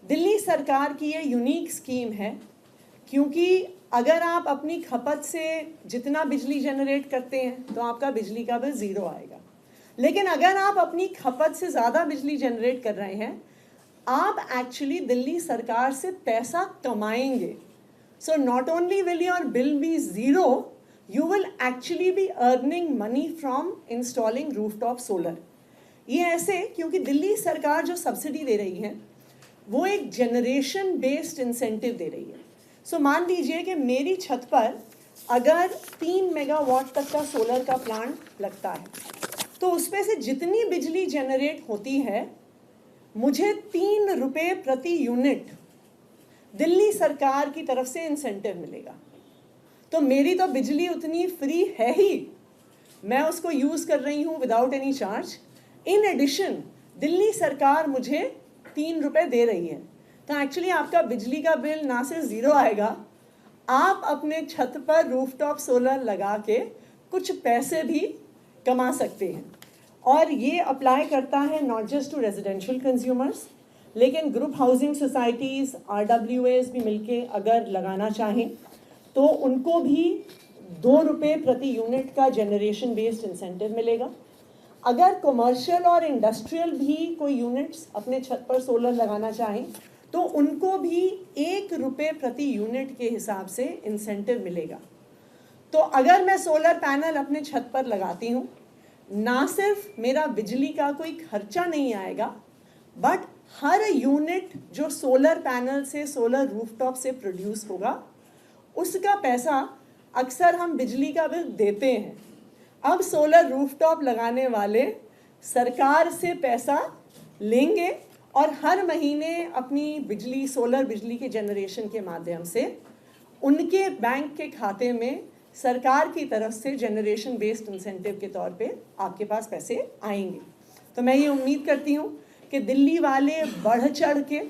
दिल्ली सरकार की ये यूनिक स्कीम है, क्योंकि अगर आप अपनी खपत से जितना बिजली जनरेट करते हैं तो आपका बिजली का बिल ज़ीरो आएगा। लेकिन अगर आप अपनी खपत से ज़्यादा बिजली जनरेट कर रहे हैं, आप एक्चुअली दिल्ली सरकार से पैसा कमाएंगे। So not only will your bill be zero, you will actually be earning money from installing rooftop solar। ये ऐसे क्योंकि दिल्ली सरकार जो सब्सिडी दे रही है वो एक जनरेशन बेस्ड इंसेंटिव दे रही है। सो मान लीजिए कि मेरी छत पर अगर 3 मेगावाट तक का सोलर का प्लांट लगता है तो उसमें से जितनी बिजली जनरेट होती है मुझे 3 रुपये प्रति यूनिट दिल्ली सरकार की तरफ से इंसेंटिव मिलेगा। तो मेरी तो बिजली उतनी फ्री है ही, मैं उसको यूज़ कर रही हूँ without any charge. In addition Delhi सरकार मुझे 3 रुपये दे रही है। तो एक्चुअली आपका बिजली का बिल ना सिर्फ ज़ीरो आएगा, आप अपने छत पर रूफटॉप सोलर लगा के कुछ पैसे भी कमा सकते हैं। और ये अप्लाई करता है not just to residential consumers, लेकिन ग्रुप हाउसिंग सोसाइटीज़, RWAs भी मिलके अगर लगाना चाहें तो उनको भी 2 रुपये प्रति यूनिट का जनरेशन बेस्ड इंसेंटिव मिलेगा। अगर कमर्शियल और इंडस्ट्रियल भी कोई यूनिट्स अपने छत पर सोलर लगाना चाहें तो उनको भी 1 रुपये प्रति यूनिट के हिसाब से इंसेंटिव मिलेगा। तो अगर मैं सोलर पैनल अपने छत पर लगाती हूँ, ना सिर्फ मेरा बिजली का कोई खर्चा नहीं आएगा, बट हर यूनिट जो सोलर पैनल से, सोलर रूफटॉप से प्रोड्यूस होगा, उसका पैसा अक्सर हम बिजली का बिल देते हैं। अब सोलर रूफटॉप लगाने वाले सरकार से पैसा लेंगे और हर महीने अपनी बिजली, सोलर बिजली के जनरेशन के माध्यम से उनके बैंक के खाते में सरकार की तरफ से जनरेशन बेस्ड इंसेंटिव के तौर पे आपके पास पैसे आएंगे। तो मैं ये उम्मीद करती हूँ कि दिल्ली वाले बढ़ चढ़ के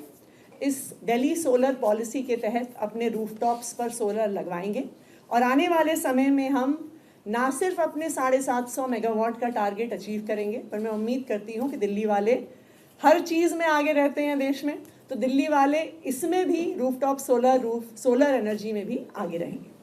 इस दिल्ली सोलर पॉलिसी के तहत अपने रूफटॉप्स पर सोलर लगवाएंगे और आने वाले समय में हम ना सिर्फ अपने 750 मेगावाट का टारगेट अचीव करेंगे, पर मैं उम्मीद करती हूँ कि दिल्ली वाले हर चीज़ में आगे रहते हैं देश में, तो दिल्ली वाले इसमें भी रूफटॉप सोलर एनर्जी में भी आगे रहेंगे।